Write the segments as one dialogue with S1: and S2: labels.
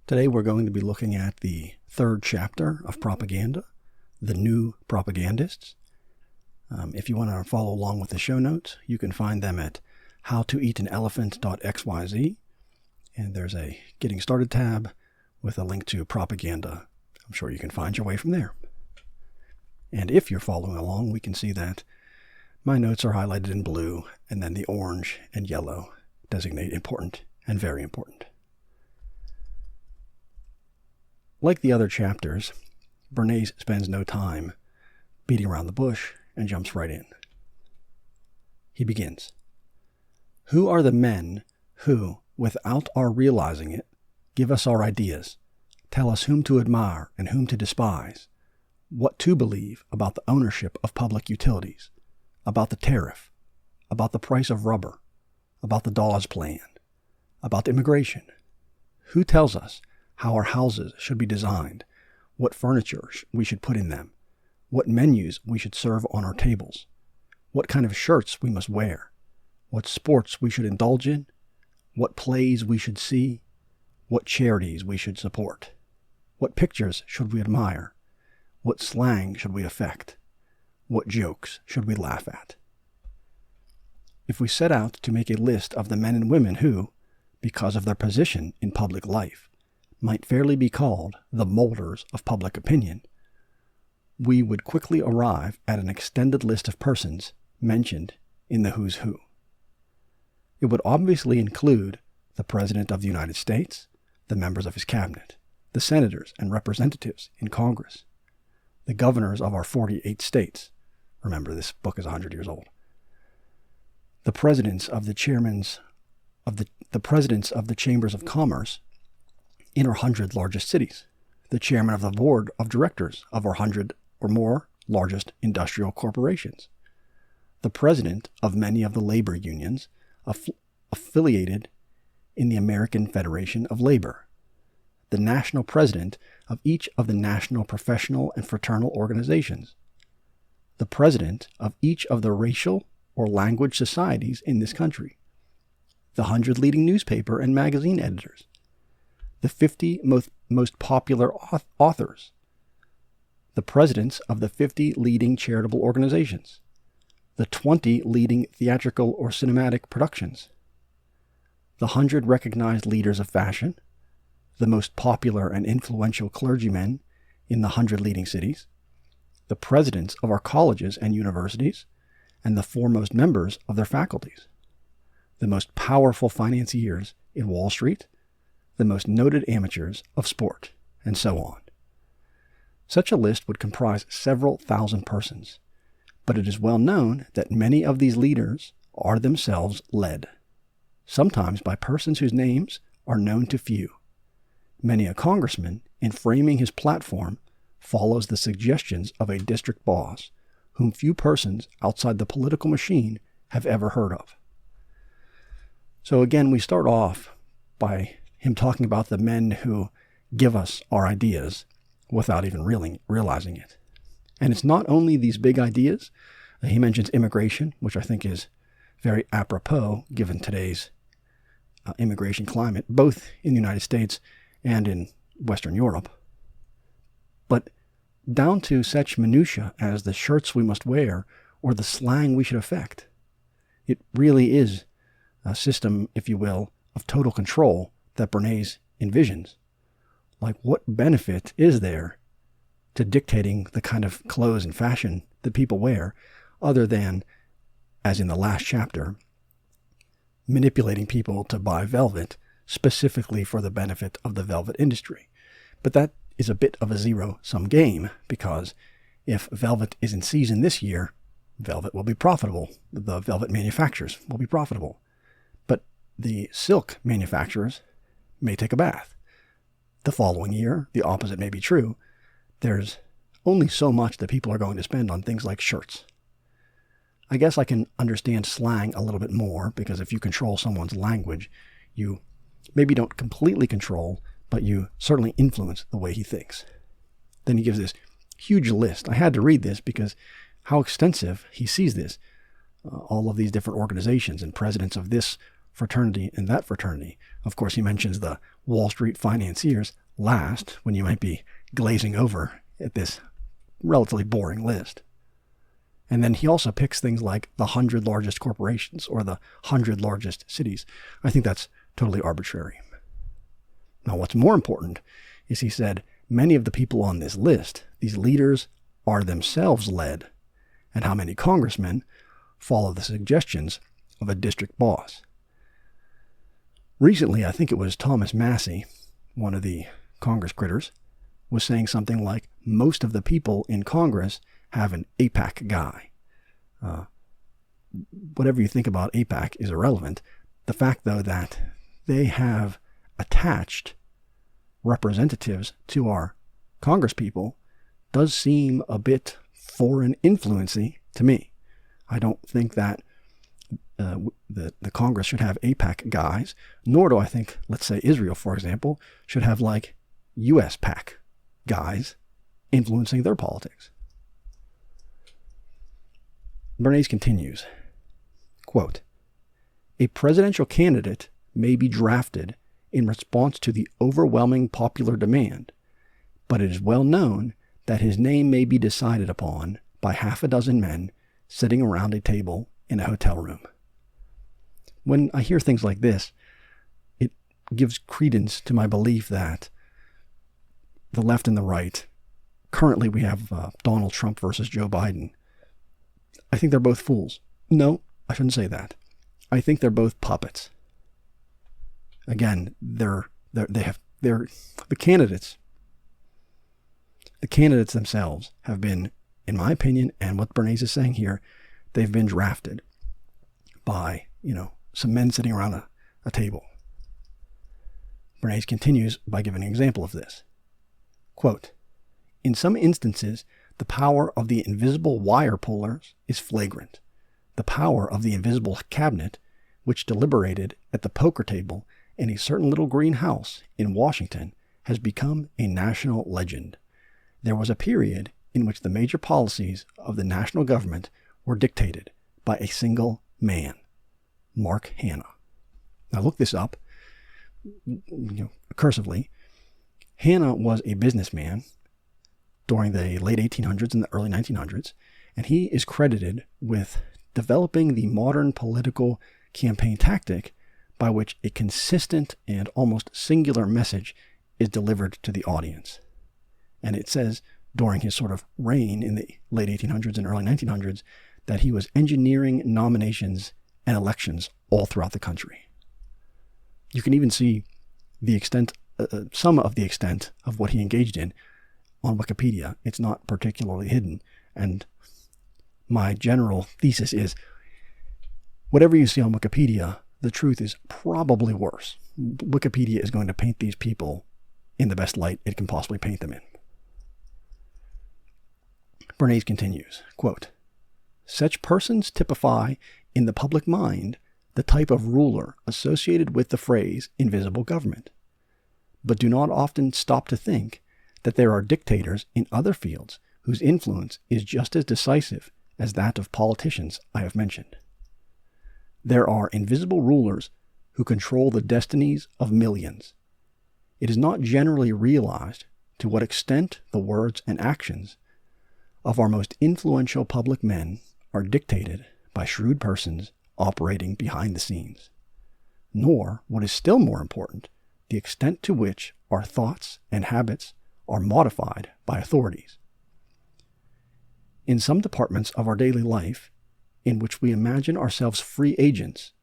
S1: Today we're going to be looking at the third chapter of Propaganda, the New Propagandists. If you want to follow along with the show notes, you can find them at howtoeatanelephant.xyz, and there's a Getting Started tab with a link to Propaganda. I'm sure you can find your way from there. And if you're following along, we can see that my notes are highlighted in blue, and then the orange and yellow designate important and very important. Like the other chapters, Bernays spends no time beating around the bush and jumps right in. He begins, "Who are the men who, without our realizing it, give us our ideas, tell us whom to admire and whom to despise, what to believe about the ownership of public utilities, about the tariff, about the price of rubber, about the Dawes Plan, about immigration? Who tells us how our houses should be designed, what furniture we should put in them, what menus we should serve on our tables, what kind of shirts we must wear, what sports we should indulge in, what plays we should see, what charities we should support, what pictures should we admire, what slang should we affect, what jokes should we laugh at?" If we set out to make a list of the men and women who, because of their position in public life, might fairly be called the molders of public opinion, we would quickly arrive at an extended list of persons mentioned in the Who's Who. It would obviously include the President of the United States, the members of his cabinet, the senators and representatives in Congress, the governors of our 48 states. Remember, this book is 100 years old. The presidents of the presidents of the chambers of commerce in our 100 largest cities, the chairman of the board of directors of our 100 or more largest industrial corporations, the president of many of the labor unions affiliated in the American Federation of Labor, the national president of each of the national professional and fraternal organizations, the president of each of the racial or language societies in this country, the 100 leading newspaper and magazine editors, the 50 most popular authors, the presidents of the 50 leading charitable organizations, the 20 leading theatrical or cinematic productions, the 100 recognized leaders of fashion, the most popular and influential clergymen in the 100 leading cities, the presidents of our colleges and universities, and the foremost members of their faculties, the most powerful financiers in Wall Street, the most noted amateurs of sport, and so on. Such a list would comprise several thousand persons, but it is well known that many of these leaders are themselves led, sometimes by persons whose names are known to few. Many a congressman, in framing his platform, follows the suggestions of a district boss, whom few persons outside the political machine have ever heard of. So again, we start off by him talking about the men who give us our ideas without even realizing it. And it's not only these big ideas. He mentions immigration, which I think is very apropos given today's immigration climate, both in the United States and in Western Europe. But down to such minutiae as the shirts we must wear or the slang we should affect. It really is a system, if you will, of total control that Bernays envisions. Like, what benefit is there to dictating the kind of clothes and fashion that people wear, other than, as in the last chapter, manipulating people to buy velvet specifically for the benefit of the velvet industry? But that is a bit of a zero-sum game, because if velvet is in season this year, velvet will be profitable. The velvet manufacturers will be profitable. But the silk manufacturers may take a bath. The following year, the opposite may be true. There's only so much that people are going to spend on things like shirts. I guess I can understand slang a little bit more, because if you control someone's language, you maybe don't completely control, but you certainly influence the way he thinks. Then he gives this huge list. I had to read this because how extensive he sees this. All of these different organizations and presidents of this fraternity and that fraternity. Of course, he mentions the Wall Street financiers last when you might be glazing over at this relatively boring list. And then he also picks things like the 100 largest corporations or the 100 largest cities. I think that's totally arbitrary. Now, what's more important is he said many of the people on this list, these leaders, are themselves led, and how many congressmen follow the suggestions of a district boss. Recently, I think it was Thomas Massey, one of the Congress critters, was saying something like most of the people in Congress have an AIPAC guy. Whatever you think about AIPAC is irrelevant. The fact, though, that they have attached representatives to our congresspeople does seem a bit foreign influency to me. I don't think that the Congress should have AIPAC guys, nor do I think, let's say Israel, for example, should have like US PAC guys influencing their politics. Bernays continues, quote, "A presidential candidate may be drafted in response to the overwhelming popular demand, but it is well known that his name may be decided upon by half a dozen men sitting around a table in a hotel room." When I hear things like this, it gives credence to my belief that the left and the right, currently we have Donald Trump versus Joe Biden. I think they're both fools. No, I shouldn't say that. I think they're both puppets. Again, the candidates. The candidates themselves have been, in my opinion, and what Bernays is saying here, they've been drafted by, some men sitting around a table. Bernays continues by giving an example of this. Quote, "In some instances, the power of the invisible wire pullers is flagrant. The power of the invisible cabinet, which deliberated at the poker table in a certain little green house in Washington, has become a national legend. There was a period in which the major policies of the national government were dictated by a single man, Mark Hanna." Now look this up, cursively. Hanna was a businessman during the late 1800s and the early 1900s, and he is credited with developing the modern political campaign tactic by which a consistent and almost singular message is delivered to the audience. And it says during his sort of reign in the late 1800s and early 1900s that he was engineering nominations and elections all throughout the country. You can even see the extent, some of the extent of what he engaged in on Wikipedia. It's not particularly hidden. And my general thesis is, whatever you see on Wikipedia, the truth is probably worse. Wikipedia is going to paint these people in the best light it can possibly paint them in. Bernays continues, quote, "Such persons typify in the public mind the type of ruler associated with the phrase invisible government, but do not often stop to think that there are dictators in other fields whose influence is just as decisive as that of politicians I have mentioned. There are invisible rulers who control the destinies of millions. It is not generally realized to what extent the words and actions of our most influential public men are dictated by shrewd persons operating behind the scenes, nor, what is still more important, the extent to which our thoughts and habits are modified by authorities. In some departments of our daily life, in which we imagine ourselves free agents,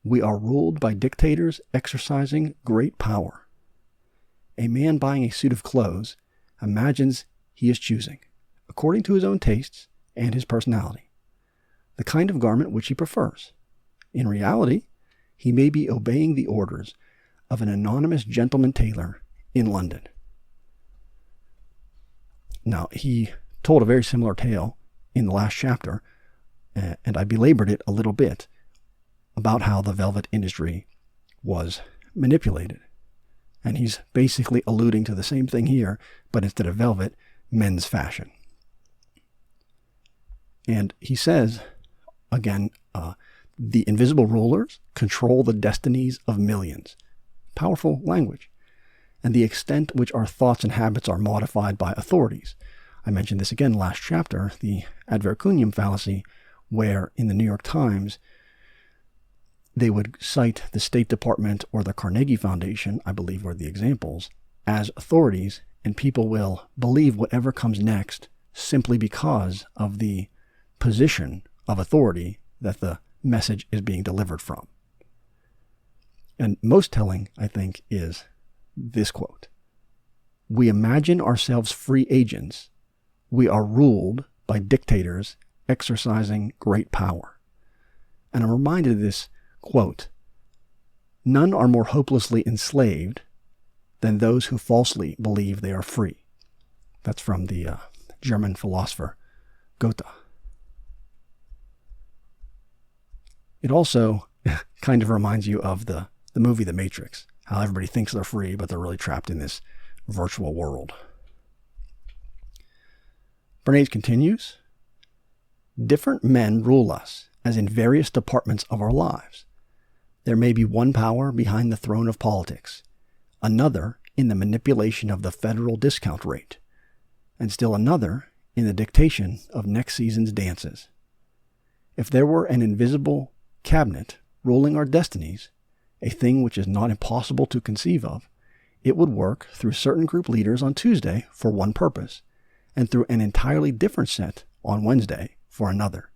S1: we are ruled by dictators exercising great power. A man buying a suit of clothes imagines he is choosing, according to his own tastes and his personality, the kind of garment which he prefers. In reality, he may be obeying the orders of an anonymous gentleman tailor in London." Now, he told a very similar tale in the last chapter, and I belabored it a little bit about how the velvet industry was manipulated. And he's basically alluding to the same thing here, but instead of velvet, men's fashion. And he says, again, The invisible rulers control the destinies of millions. Powerful language. And the extent which our thoughts and habits are modified by authorities. I mentioned this again last chapter, the advercunium fallacy, where in the New York Times, they would cite the State Department or the Carnegie Foundation, I believe were the examples, as authorities, and people will believe whatever comes next simply because of the position of authority that the message is being delivered from. And most telling, I think, is this quote. We imagine ourselves free agents. We are ruled by dictators exercising great power. And I'm reminded of this quote. None are more hopelessly enslaved than those who falsely believe they are free. That's from the German philosopher Goethe. It also kind of reminds you of the movie The Matrix, how everybody thinks they're free, but they're really trapped in this virtual world. Bernays continues, different men rule us, as in various departments of our lives. There may be one power behind the throne of politics, another in the manipulation of the federal discount rate, and still another in the dictation of next season's dances. If there were an invisible cabinet ruling our destinies, a thing which is not impossible to conceive of, it would work through certain group leaders on Tuesday for one purpose, and through an entirely different set on Wednesday for another.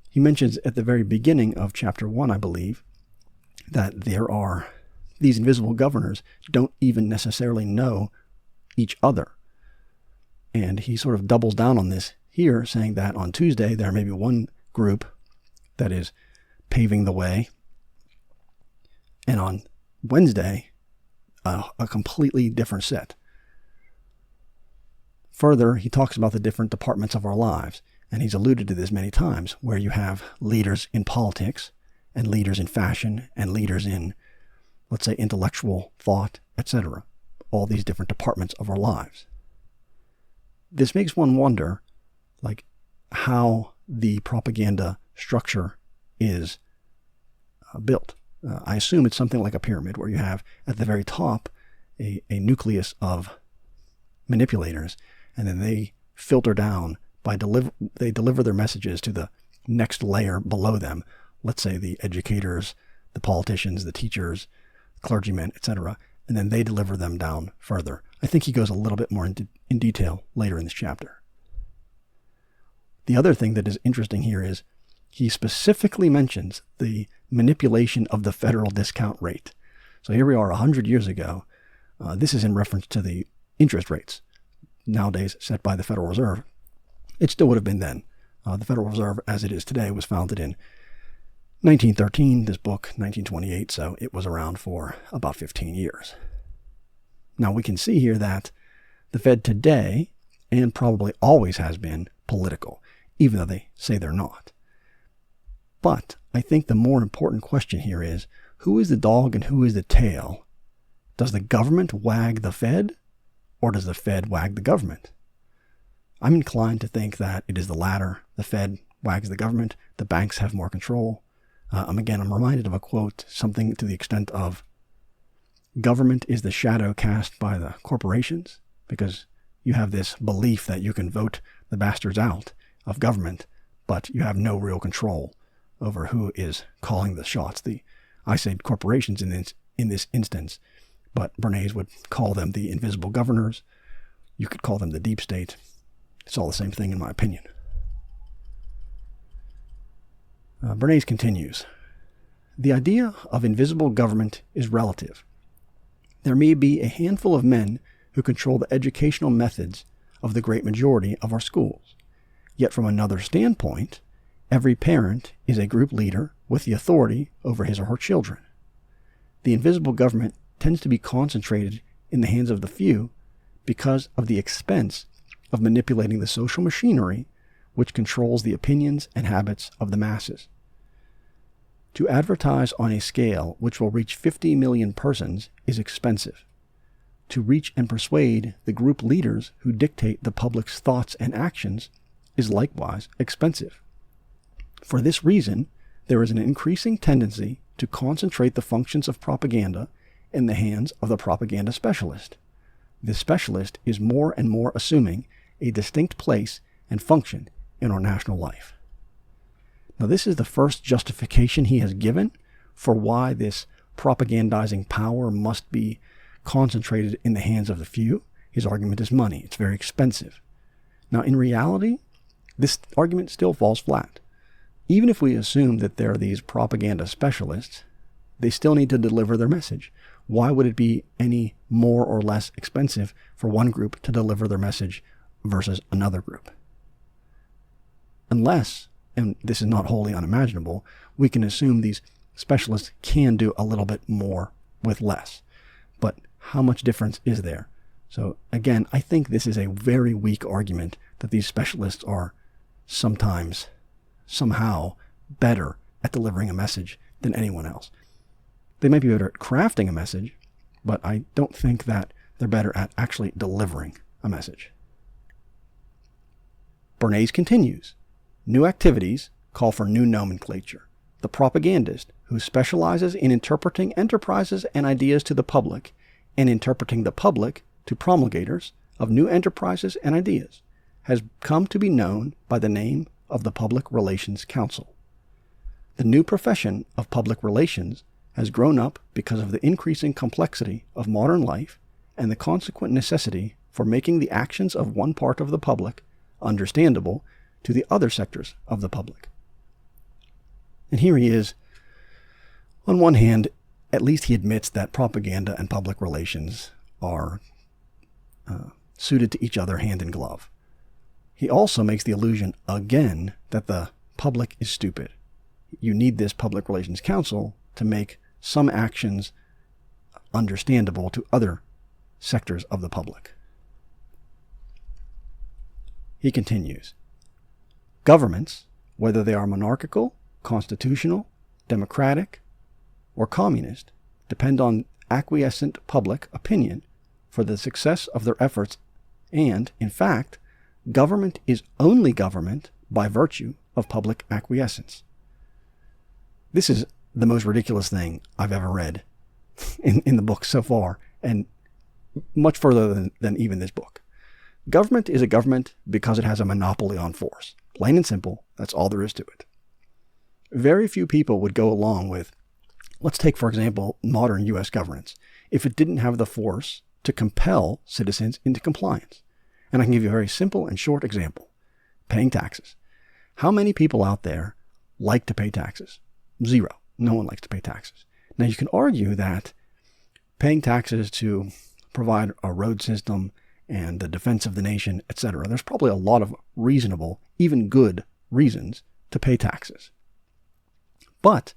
S1: He mentions at the very beginning of chapter 1, I believe, that there are these invisible governors don't even necessarily know each other. And he sort of doubles down on this here, saying that on Tuesday there may be one group that is paving the way, and on Wednesday, a completely different set. Further, he talks about the different departments of our lives, and he's alluded to this many times, where you have leaders in politics, and leaders in fashion, and leaders in, let's say, intellectual thought, etc. All these different departments of our lives. This makes one wonder, like, how the propaganda structure is built. I assume it's something like a pyramid, where you have at the very top a nucleus of manipulators, and then they filter down they deliver their messages to the next layer below them. Let's say the educators, the politicians, the teachers, clergymen, etc., and then they deliver them down further. I think he goes a little bit more in detail later in this chapter. The other thing that is interesting here is he specifically mentions the manipulation of the federal discount rate. So here we are 100 years ago. This is in reference to the interest rates nowadays set by the Federal Reserve. It still would have been then. The Federal Reserve, as it is today, was founded in 1913, this book, 1928, so it was around for about 15 years. Now we can see here that the Fed today, and probably always has been, political, even though they say they're not. But I think the more important question here is, who is the dog and who is the tail? Does the government wag the Fed, or does the Fed wag the government? I'm inclined to think that it is the latter. The Fed wags the government, the banks have more control. I'm reminded of a quote, something to the extent of, government is the shadow cast by the corporations, because you have this belief that you can vote the bastards out of government, but you have no real control over who is calling the shots. I say corporations in this instance, but Bernays would call them the invisible governors. You could call them the deep state. It's all the same thing in my opinion. Bernays continues, the idea of invisible government is relative. There may be a handful of men who control the educational methods of the great majority of our schools. Yet from another standpoint, every parent is a group leader with the authority over his or her children. The invisible government tends to be concentrated in the hands of the few because of the expense of manipulating the social machinery which controls the opinions and habits of the masses. To advertise on a scale which will reach 50 million persons is expensive. To reach and persuade the group leaders who dictate the public's thoughts and actions is likewise expensive. For this reason, there is an increasing tendency to concentrate the functions of propaganda in the hands of the propaganda specialist. This specialist is more and more assuming a distinct place and function in our national life. Now, this is the first justification he has given for why this propagandizing power must be concentrated in the hands of the few. His argument is money. It's very expensive. Now, in reality, this argument still falls flat. Even if we assume that there are these propaganda specialists, they still need to deliver their message. Why would it be any more or less expensive for one group to deliver their message versus another group? Unless, and this is not wholly unimaginable, we can assume these specialists can do a little bit more with less. But how much difference is there? So again, I think this is a very weak argument that these specialists are somehow better at delivering a message than anyone else. They might be better at crafting a message, but I don't think that they're better at actually delivering a message. Bernays continues. New activities call for new nomenclature. The propagandist, who specializes in interpreting enterprises and ideas to the public and interpreting the public to promulgators of new enterprises and ideas, has come to be known by the name of the Public Relations Council. The new profession of public relations has grown up because of the increasing complexity of modern life and the consequent necessity for making the actions of one part of the public understandable to the other sectors of the public. And here he is. On one hand, at least he admits that propaganda and public relations are suited to each other hand in glove. He also makes the allusion again that the public is stupid. You need this Public Relations Council to make some actions understandable to other sectors of the public. He continues, governments, whether they are monarchical, constitutional, democratic, or communist, depend on acquiescent public opinion for the success of their efforts, and, in fact, government is only government by virtue of public acquiescence. This is the most ridiculous thing I've ever read in the book so far, and much further than even this book. Government is a government because it has a monopoly on force. Plain and simple, that's all there is to it. Very few people would go along with, let's take, for example, modern U.S. governance, if it didn't have the force to compel citizens into compliance. And I can give you a very simple and short example. Paying taxes. How many people out there like to pay taxes? Zero. No one likes to pay taxes. Now, you can argue that paying taxes to provide a road system and the defense of the nation, etc., there's probably a lot of reasonable, even good reasons to pay taxes. But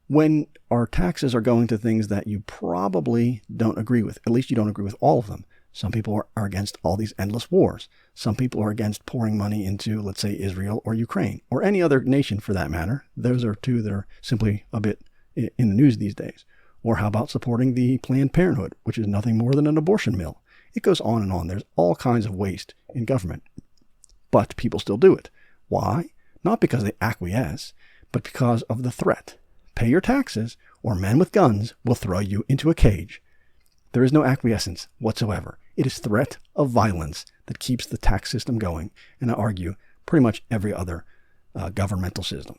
S1: when our taxes are going to things that you probably don't agree with, at least you don't agree with all of them. Some people are against all these endless wars. Some people are against pouring money into, let's say, Israel or Ukraine, or any other nation for that matter. Those are two that are simply a bit in the news these days. Or how about supporting the Planned Parenthood, which is nothing more than an abortion mill? It goes on and on. There's all kinds of waste in government. But people still do it. Why? Not because they acquiesce, but because of the threat. Pay your taxes, or men with guns will throw you into a cage. There is no acquiescence whatsoever. It is threat of violence that keeps the tax system going, and I argue pretty much every other governmental system.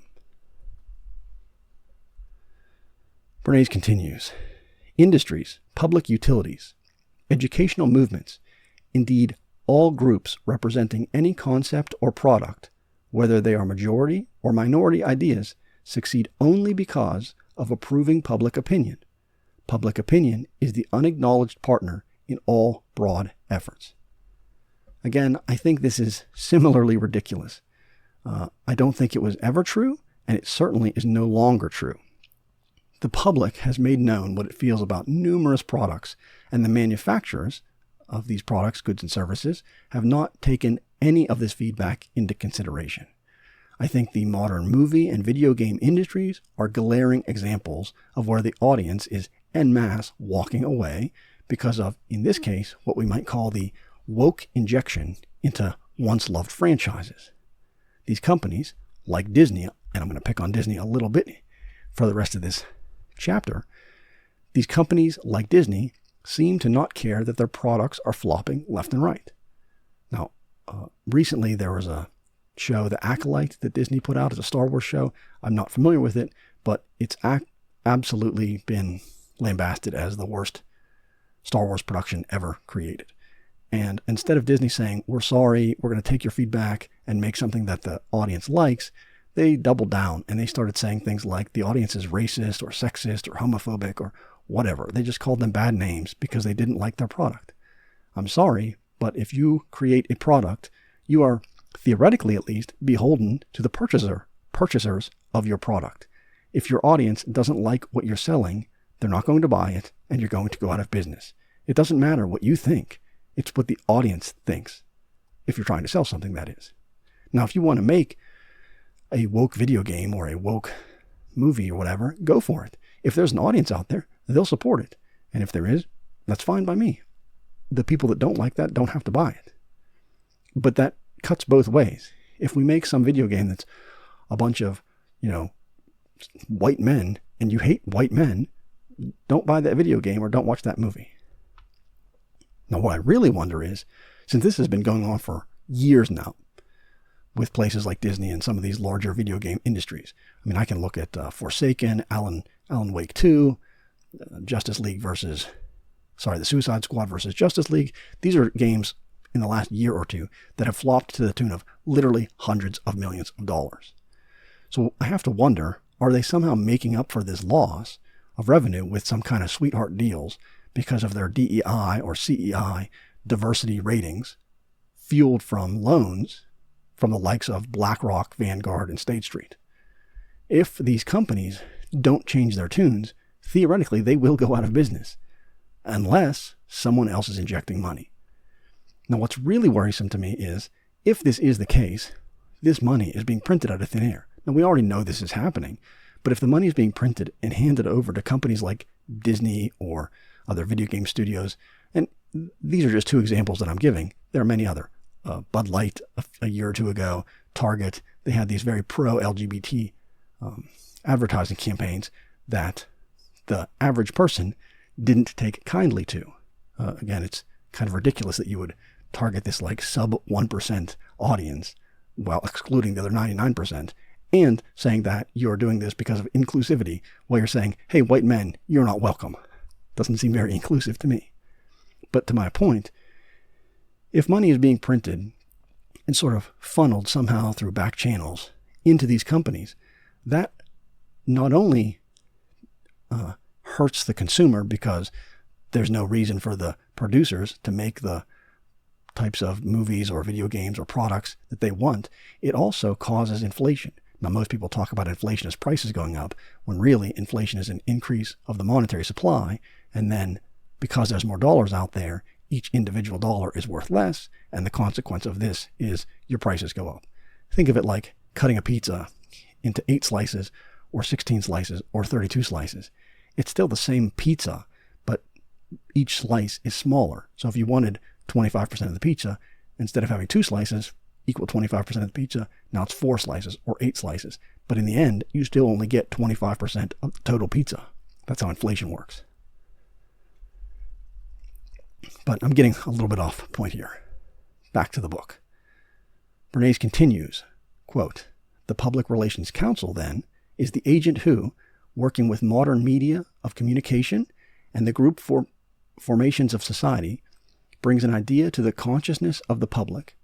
S1: Bernays continues, industries, public utilities, educational movements, indeed all groups representing any concept or product, whether they are majority or minority ideas, succeed only because of approving public opinion. Public opinion is the unacknowledged partner in all broad efforts. Again, I think this is similarly ridiculous. I don't think it was ever true, and it certainly is no longer true. The public has made known what it feels about numerous products, and the manufacturers of these products, goods, and services have not taken any of this feedback into consideration. I think the modern movie and video game industries are glaring examples of where the audience is en masse walking away because of, in this case, what we might call the woke injection into once loved franchises. These companies, like Disney, and I'm going to pick on Disney a little bit for the rest of this chapter, these companies like Disney seem to not care that their products are flopping left and right. Now, recently there was a show, The Acolyte, that Disney put out as a Star Wars show. I'm not familiar with it, but it's absolutely been lambasted as the worst Star Wars production ever created. And instead of Disney saying, we're sorry, we're going to take your feedback and make something that the audience likes, they doubled down and they started saying things like the audience is racist or sexist or homophobic or whatever. They just called them bad names because they didn't like their product. I'm sorry, but if you create a product, you are theoretically at least beholden to the purchasers of your product. If your audience doesn't like what you're selling, they're not going to buy it and you're going to go out of business. It doesn't matter what you think. It's what the audience thinks. If you're trying to sell something, that is. Now, if you want to make a woke video game or a woke movie or whatever, go for it. If there's an audience out there, they'll support it. And if there is, that's fine by me. The people that don't like that don't have to buy it. But that cuts both ways. If we make some video game that's a bunch of, white men and you hate white men, don't buy that video game or don't watch that movie. Now, what I really wonder is, since this has been going on for years now with places like Disney and some of these larger video game industries. I mean, I can look at Forsaken, Alan Wake 2, the Suicide Squad versus Justice League. These are games in the last year or two that have flopped to the tune of literally hundreds of millions of dollars. So I have to wonder, are they somehow making up for this loss of revenue with some kind of sweetheart deals because of their DEI or CEI diversity ratings fueled from loans from the likes of BlackRock, Vanguard, and State Street? If these companies don't change their tunes, theoretically they will go out of business unless someone else is injecting money. Now, what's really worrisome to me is if this is the case, this money is being printed out of thin air. Now, we already know this is happening, but if the money is being printed and handed over to companies like Disney or other video game studios, and these are just two examples that I'm giving. There are many other. Bud Light a year or two ago, Target, they had these very pro-LGBT advertising campaigns that the average person didn't take kindly to. Again, it's kind of ridiculous that you would target this like sub 1% audience while excluding the other 99% and saying that you're doing this because of inclusivity while you're saying, hey, white men, you're not welcome. Doesn't seem very inclusive to me. But to my point, if money is being printed and sort of funneled somehow through back channels into these companies, that not only hurts the consumer because there's no reason for the producers to make the types of movies or video games or products that they want, it also causes inflation. Now, most people talk about inflation as prices going up, when really inflation is an increase of the monetary supply, and then because there's more dollars out there, each individual dollar is worth less, and the consequence of this is your prices go up. Think of it like cutting a pizza into 8 slices or 16 slices or 32 slices. It's still the same pizza, but each slice is smaller. So if you wanted 25% of the pizza, instead of having 2 slices equal 25% of the pizza, now it's 4 slices or 8 slices. But in the end, you still only get 25% of the total pizza. That's how inflation works. But I'm getting a little bit off point here. Back to the book. Bernays continues, quote, "The Public Relations Council, then, is the agent who, working with modern media of communication and the group formations of society, brings an idea to the consciousness of the public.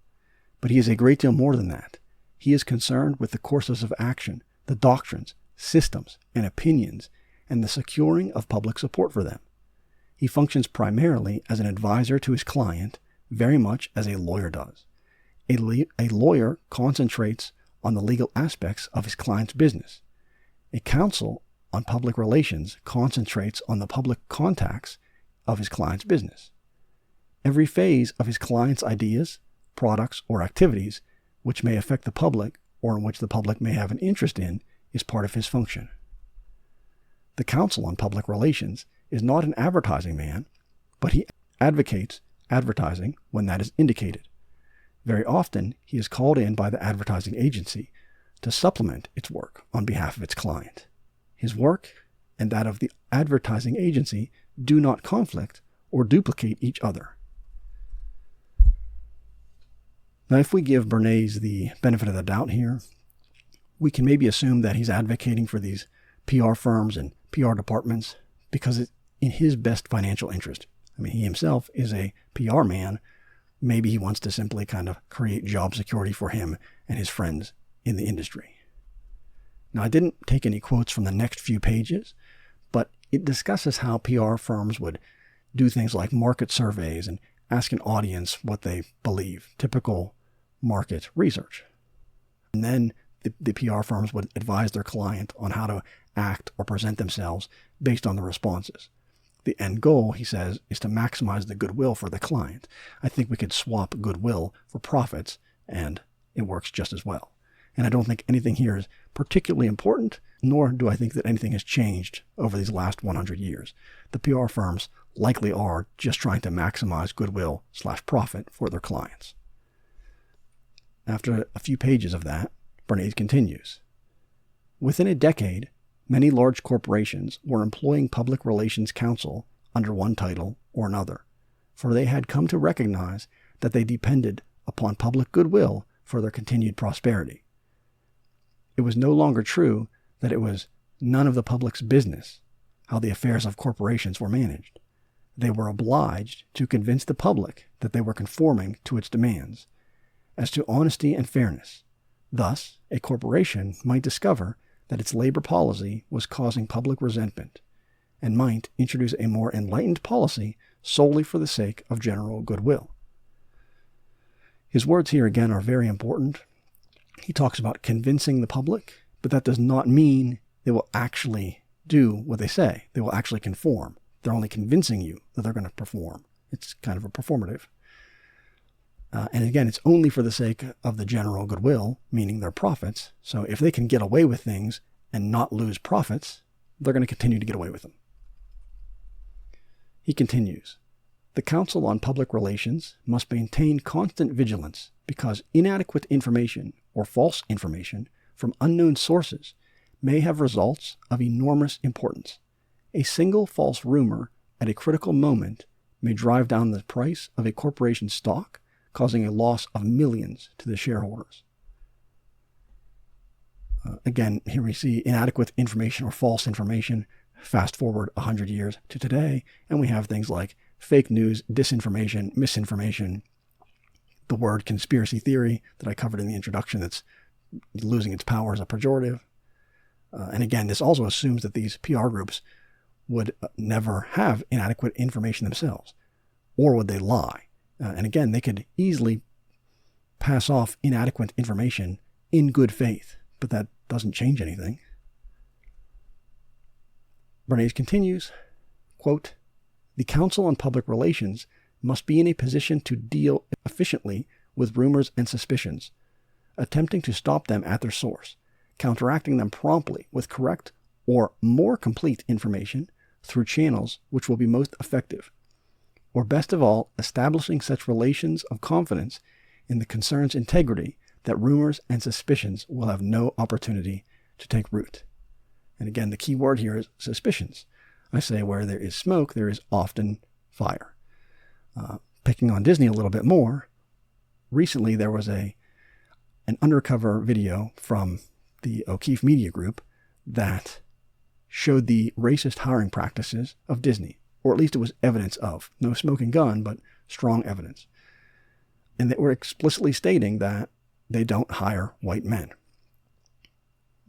S1: But he is a great deal more than that. He is concerned with the courses of action, the doctrines, systems, and opinions, and the securing of public support for them. He functions primarily as an advisor to his client, very much as a lawyer does. A lawyer concentrates on the legal aspects of his client's business. A counsel on public relations concentrates on the public contacts of his client's business. Every phase of his client's ideas, products, or activities which may affect the public or in which the public may have an interest in is part of his function. The counsel on public relations is not an advertising man, but he advocates advertising when that is indicated. Very often, he is called in by the advertising agency to supplement its work on behalf of its client. His work and that of the advertising agency do not conflict or duplicate each other. Now, if we give Bernays the benefit of the doubt here, we can maybe assume that he's advocating for these PR firms and PR departments because it's in his best financial interest. I mean, he himself is a PR man. Maybe he wants to simply kind of create job security for him and his friends in the industry. Now, I didn't take any quotes from the next few pages, but it discusses how PR firms would do things like market surveys and ask an audience what they believe, typical market research. And then the PR firms would advise their client on how to act or present themselves based on the responses. The end goal, he says, is to maximize the goodwill for the client. I think we could swap goodwill for profits, and it works just as well. And I don't think anything here is particularly important, nor do I think that anything has changed over these last 100 years. The PR firms likely are just trying to maximize goodwill/profit for their clients. After a few pages of that, Bernays continues. Within a decade, many large corporations were employing public relations counsel under one title or another, for they had come to recognize that they depended upon public goodwill for their continued prosperity. It was no longer true that it was none of the public's business how the affairs of corporations were managed. They were obliged to convince the public that they were conforming to its demands as to honesty and fairness. Thus, a corporation might discover that its labor policy was causing public resentment and might introduce a more enlightened policy solely for the sake of general goodwill. His words here again are very important. He talks about convincing the public, but that does not mean they will actually do what they say. They will actually conform. They're only convincing you that they're going to perform. It's kind of a performative. And again, it's only for the sake of the general goodwill, meaning their profits. So if they can get away with things and not lose profits, they're going to continue to get away with them. He continues, the Council on Public Relations must maintain constant vigilance because inadequate information or false information from unknown sources may have results of enormous importance. A single false rumor at a critical moment may drive down the price of a corporation's stock, causing a loss of millions to the shareholders. Again, here we see inadequate information or false information. Fast forward 100 years to today, and we have things like fake news, disinformation, misinformation, the word conspiracy theory that I covered in the introduction that's losing its power as a pejorative. And again, this also assumes that these PR groups would never have inadequate information themselves, or would they lie? And again, they could easily pass off inadequate information in good faith, but that doesn't change anything. Bernays continues, quote, the Council on Public Relations must be in a position to deal efficiently with rumors and suspicions, attempting to stop them at their source, counteracting them promptly with correct or more complete information through channels which will be most effective, or best of all, establishing such relations of confidence in the concern's integrity that rumors and suspicions will have no opportunity to take root. And again, the key word here is suspicions. I say where there is smoke, there is often fire. Picking on Disney a little bit more, recently there was an undercover video from the O'Keefe Media Group that showed the racist hiring practices of Disney, or at least it was evidence of. No smoking gun, but strong evidence. And they were explicitly stating that they don't hire white men.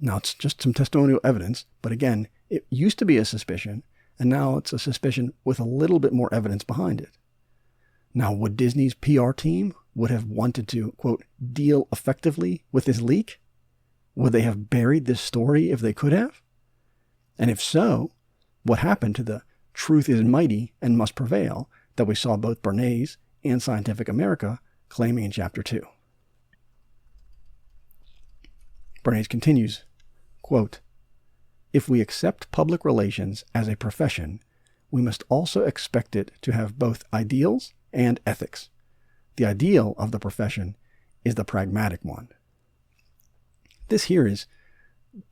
S1: Now, it's just some testimonial evidence, but again, it used to be a suspicion, and now it's a suspicion with a little bit more evidence behind it. Now, would Disney's PR team would have wanted to, quote, deal effectively with this leak? Would they have buried this story if they could have? And if so, what happened to the truth is mighty and must prevail that we saw both Bernays and Scientific America claiming in Chapter 2? Bernays continues, quote, if we accept public relations as a profession, we must also expect it to have both ideals and ethics. The ideal of the profession is the pragmatic one. This here is,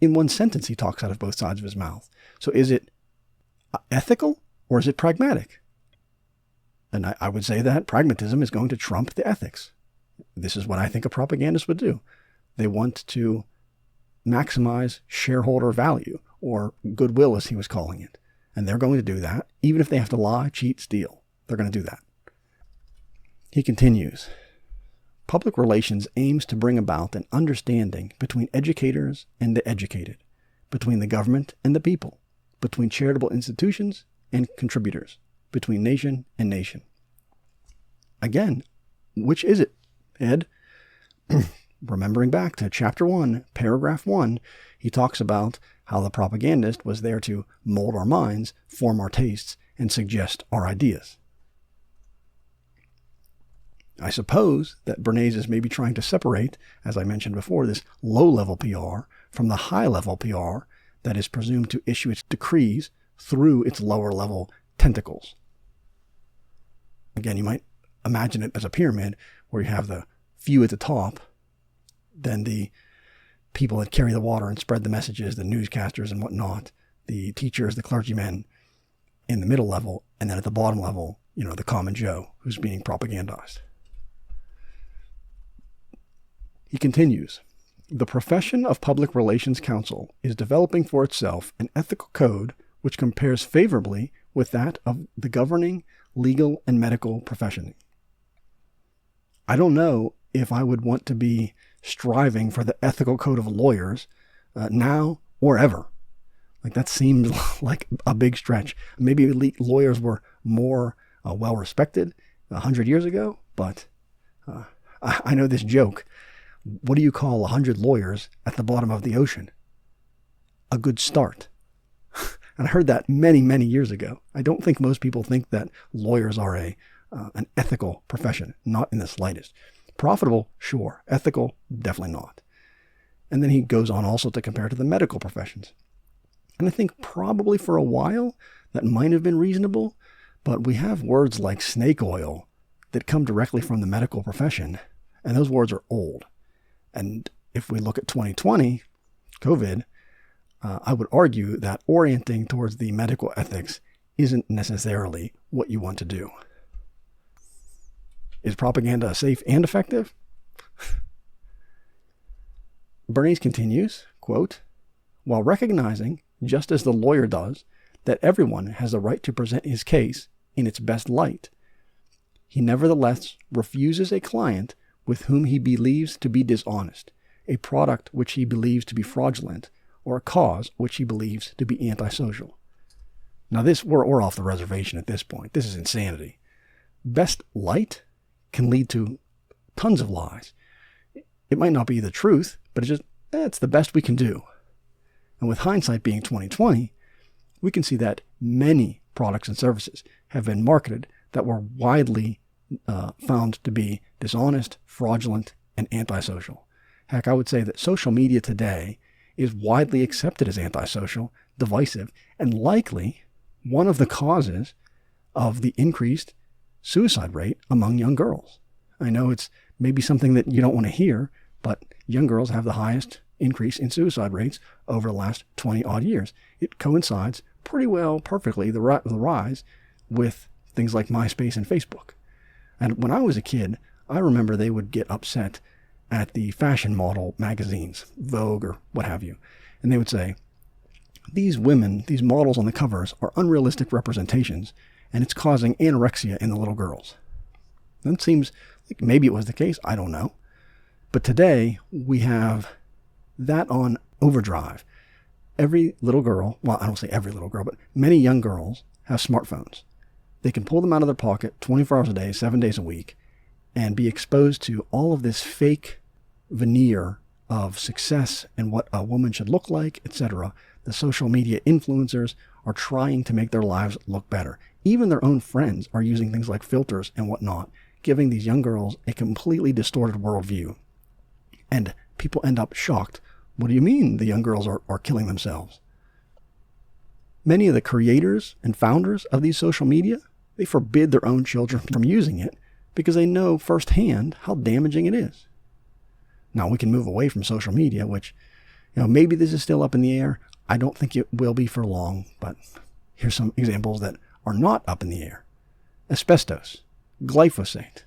S1: in one sentence, he talks out of both sides of his mouth. So is it ethical or is it pragmatic? And I would say that pragmatism is going to trump the ethics. This is what I think a propagandist would do. They want to maximize shareholder value, or goodwill as he was calling it. And they're going to do that, even if they have to lie, cheat, steal. They're going to do that. He continues, public relations aims to bring about an understanding between educators and the educated, between the government and the people, between charitable institutions and contributors, between nation and nation. Again, which is it, Ed? Remembering back to chapter 1, paragraph 1, he talks about how the propagandist was there to mold our minds, form our tastes, and suggest our ideas. I suppose that Bernays is maybe trying to separate, as I mentioned before, this low-level PR from the high-level PR that is presumed to issue its decrees through its lower-level tentacles. Again, you might imagine it as a pyramid where you have the few at the top, then the people that carry the water and spread the messages, the newscasters and whatnot, the teachers, the clergymen in the middle level, and then at the bottom level, the common Joe who's being propagandized. He continues, the profession of public relations counsel is developing for itself an ethical code which compares favorably with that of the governing legal and medical profession. I don't know if I would want to be striving for the ethical code of lawyers now or ever. Like, that seems like a big stretch. Maybe lawyers were more well-respected 100 years ago, but I know this joke. What do you call 100 lawyers at the bottom of the ocean? A good start. And I heard that many, many years ago. I don't think most people think that lawyers are an ethical profession, not in the slightest. Profitable, sure. Ethical, definitely not. And then he goes on also to compare to the medical professions. And I think probably for a while that might have been reasonable, but we have words like snake oil that come directly from the medical profession, and those words are old. And if we look at 2020, COVID, I would argue that orienting towards the medical ethics isn't necessarily what you want to do. Is propaganda safe and effective? Bernays continues, quote, while recognizing, just as the lawyer does, that everyone has the right to present his case in its best light, he nevertheless refuses a client with whom he believes to be dishonest, a product which he believes to be fraudulent, or a cause which he believes to be antisocial. Now we're off the reservation at this point. This is insanity. Best light can lead to tons of lies. It might not be the truth, but it's the best we can do. And with hindsight being 2020, we can see that many products and services have been marketed that were widely found to be dishonest, fraudulent, and antisocial. Heck, I would say that social media today is widely accepted as antisocial, divisive, and likely one of the causes of the increased suicide rate among young girls. I know it's maybe something that you don't want to hear, but young girls have the highest increase in suicide rates over the last 20 odd years. It coincides pretty well, perfectly, the rise with things like MySpace and Facebook. And when I was a kid, I remember they would get upset at the fashion model magazines, Vogue or what have you. And they would say, these women, these models on the covers are unrealistic representations, and it's causing anorexia in the little girls. That seems like maybe it was the case. I don't know. But today we have that on overdrive. Every little girl, well, I don't say every little girl, but many young girls have smartphones. They can pull them out of their pocket 24 hours a day, 7 days a week, and be exposed to all of this fake veneer of success and what a woman should look like, etc. The social media influencers are trying to make their lives look better. Even their own friends are using things like filters and whatnot, giving these young girls a completely distorted worldview. And people end up shocked. What do you mean the young girls are killing themselves? Many of the creators and founders of these social media, they forbid their own children from using it because they know firsthand how damaging it is. Now, we can move away from social media, which, maybe this is still up in the air. I don't think it will be for long, but here's some examples that are not up in the air. Asbestos, glyphosate.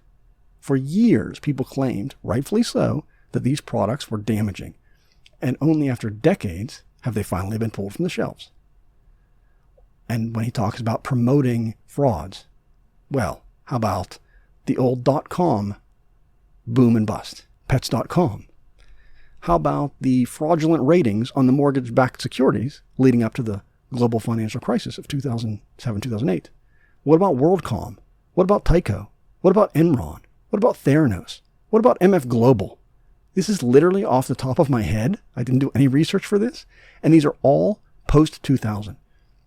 S1: For years, people claimed, rightfully so, that these products were damaging, and only after decades have they finally been pulled from the shelves. And when he talks about promoting frauds, well, how about the old .com boom and bust, pets.com? How about the fraudulent ratings on the mortgage-backed securities leading up to the global financial crisis of 2007, 2008? What about WorldCom? What about Tyco? What about Enron? What about Theranos? What about MF Global? This is literally off the top of my head. I didn't do any research for this. And these are all post-2000.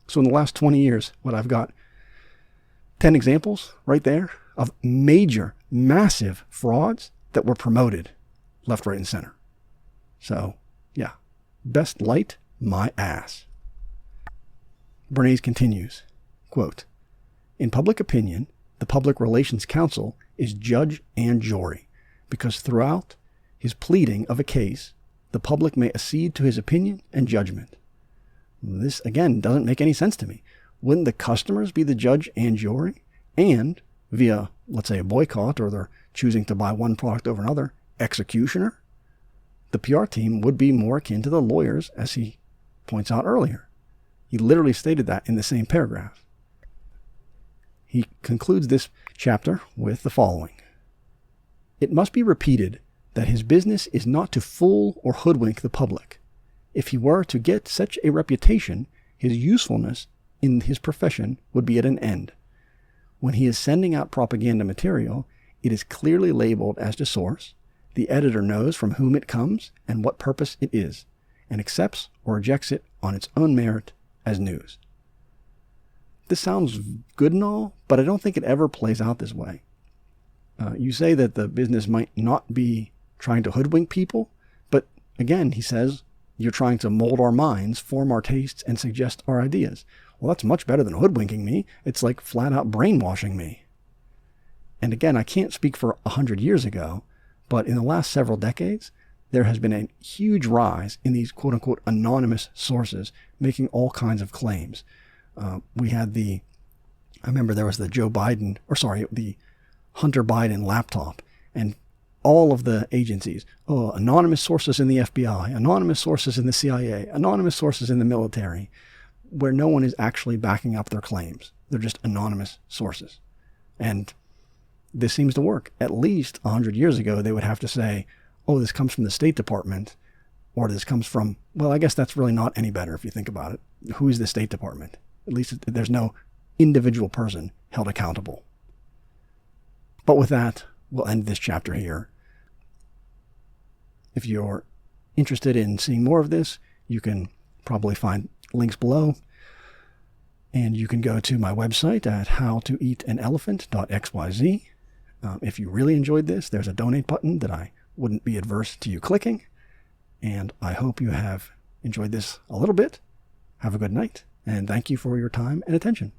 S1: So in the last 20 years, I've got 10 examples right there of major, massive frauds that were promoted left, right, and center. So, yeah, best light my ass. Bernays continues, quote, "In public opinion, the Public Relations Counsel is judge and jury, because throughout his pleading of a case, the public may accede to his opinion and judgment." This, again, doesn't make any sense to me. Wouldn't the customers be the judge and jury? And via, let's say, a boycott, or they're choosing to buy one product over another, executioner? The PR team would be more akin to the lawyers, as he points out earlier. He literally stated that in the same paragraph. He concludes this chapter with the following. "It must be repeated that his business is not to fool or hoodwink the public. If he were to get such a reputation, his usefulness in his profession would be at an end. When he is sending out propaganda material, it is clearly labeled as to source. The editor knows from whom it comes and what purpose it is, and accepts or rejects it on its own merit as news." This sounds good and all, but I don't think it ever plays out this way. You say that the business might not be trying to hoodwink people, but again, he says, you're trying to mold our minds, form our tastes, and suggest our ideas. Well, that's much better than hoodwinking me. It's like flat out brainwashing me. And again, I can't speak for 100 years ago, but in the last several decades, there has been a huge rise in these quote-unquote anonymous sources making all kinds of claims. We had I remember there was the the Hunter Biden laptop, and all of the agencies, anonymous sources in the FBI, anonymous sources in the CIA, anonymous sources in the military, where no one is actually backing up their claims. They're just anonymous sources. And this seems to work. At least 100 years ago, they would have to say, this comes from the State Department, or this comes from, well, I guess that's really not any better if you think about it. Who is the State Department? At least there's no individual person held accountable. But with that, we'll end this chapter here. If you're interested in seeing more of this, you can probably find links below. And you can go to my website at howtoeatanelephant.xyz. If you really enjoyed this, there's a donate button that I wouldn't be adverse to you clicking. And I hope you have enjoyed this a little bit. Have a good night, and thank you for your time and attention.